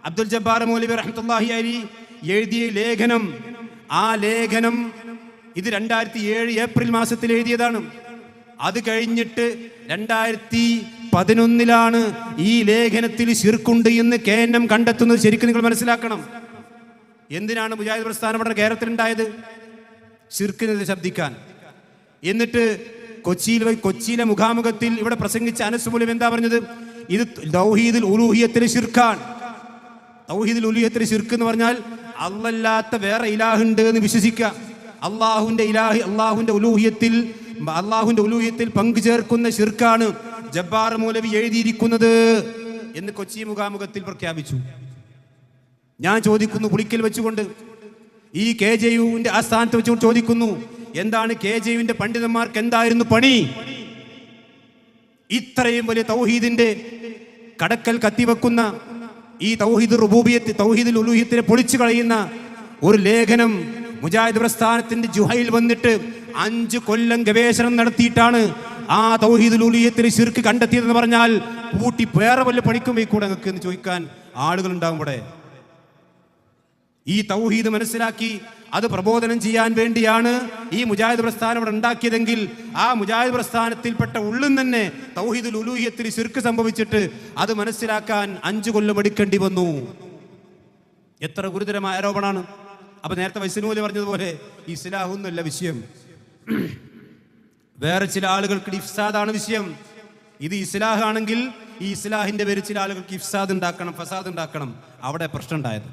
അബ്ദുൽ ജബ്ബാർ മൗലവി റഹ്മത്തുള്ളാഹി അലൈഹി എഴുതിയ ലേഖനം, ആ ലേഖനം ഇത് 2007 ഏപ്രിൽ മാസത്തിൽ എഴുതിയതാണ്. അത് കഴിഞ്ഞിട്ട് 2011 ഈ ലേഖനത്തിൽ ശിർക്കുണ്ട് എന്ന് KNM കണ്ടെത്തുന്നത്. ശരിക്കും നിങ്ങൾ മനസ്സിലാക്കണം. എന്തിനാണ് മുജാഹിദ് പ്രസ്ഥാനം ഇവിടെ കേരളത്തിലുണ്ടായത്? ശിർക്കിനെതിരെ ശബ്ദിക്കാൻ. എന്നിട്ട് കൊച്ചിയിലെ മുഖാമുഖത്തിൽ ഇവിടെ പ്രസംഗിച്ച അനസ് മൗലവി എന്താ പറഞ്ഞത്? ഇത് തൗഹീദുൽ ഉലൂഹിയത്തിലെ ശിർക്കാണ്. തൗഹീദുൽ ഉലൂഹിയത്തിലെ ശിർക്ക് എന്ന് പറഞ്ഞാൽ അല്ലാത്ത വേറെ ഇലാഹുണ്ട് എന്ന് വിശ്വസിക്കുക. അള്ളാഹുവിന്റെ ഉലൂഹിയത്തിൽ പങ്കുചേർക്കുന്ന ശിർക്കാണ് ജബ്ബാർ മൗലവി എഴുതിയിരിക്കുന്നത് എന്ന് കൊച്ചി മുഖാമുഖത്തിൽ പ്രഖ്യാപിച്ചു. ഞാൻ ചോദിക്കുന്നു, പുളിക്കൽ വെച്ചുകൊണ്ട് ഈ KJUവിന്റെ ആ സ്ഥാനത്ത് വെച്ചുകൊണ്ട് ചോദിക്കുന്നു, എന്താണ് KJUവിന്റെ പണ്ഡിതന്മാർക്ക് എന്തായിരുന്നു പണി? ഇത്രയും വലിയ തൗഹീദിന്റെ കടക്കൽ കത്തിവെക്കുന്ന ഈ തൗഹീദ് റുബൂബിയത്ത്, തൗഹീദുൽ ഉലൂഹിയത്തിനെ പൊളിച്ചു കളയുന്ന ഒരു ലേഖനം മുജാഹിദ് പ്രസ്ഥാനത്തിന്റെ ജുഹയിൽ വന്നിട്ട് 5 കൊല്ലം ഗവേഷണം നടത്തിയിട്ടാണ് ആ തൗഹീദുൽ ഉലൂഹിയത്തിലെ ശിർക്ക് കണ്ടെത്തിയതെന്ന് പറഞ്ഞാൽ കൂട്ടി വേറെ വല്ല പണിക്കും പോയിക്കൂടെ നിങ്ങൾക്ക് എന്ന് ചോദിക്കാൻ ആളുകൾ ഉണ്ടാവും ഇവിടെ. ഈ തൗഹീദ് മനസ്സിലാക്കി അത് പ്രബോധനം ചെയ്യാൻ വേണ്ടിയാണ് ഈ മുജാഹിദ് പ്രസ്ഥാനം ഇവിടെ ഉണ്ടാക്കിയതെങ്കിൽ ആ മുജാഹിദ് പ്രസ്ഥാനത്തിൽപ്പെട്ട ഉള്ളിൽ തന്നെ തൗഹീദുൽ ഉലൂഹിയത്തിൽ ശിർക്ക് സംഭവിച്ചിട്ട് അത് മനസ്സിലാക്കാൻ 5 കൊല്ലം എടുക്കേണ്ടി വന്നു. എത്ര ഗുരുതരമായ ആരോപണമാണ്. അപ്പൊ നേരത്തെ വൈസ്നൂല് പറഞ്ഞതുപോലെ ഇസ്ലാഹൊന്നുമല്ല വിഷയം, വേറെ ചില ആളുകൾക്ക് ഇഫ്സാദാണ് വിഷയം. ഇത് ഇസ്ലാഹാണെങ്കിൽ ഈ ഇസ്ലാഹിന്റെ പേരിൽ ചില ആളുകൾക്ക് ഇഫ്സാദ് ഉണ്ടാക്കണം, ഫസാദ് ഉണ്ടാക്കണം. അവിടെ പ്രശ്നം ഉണ്ടായത്.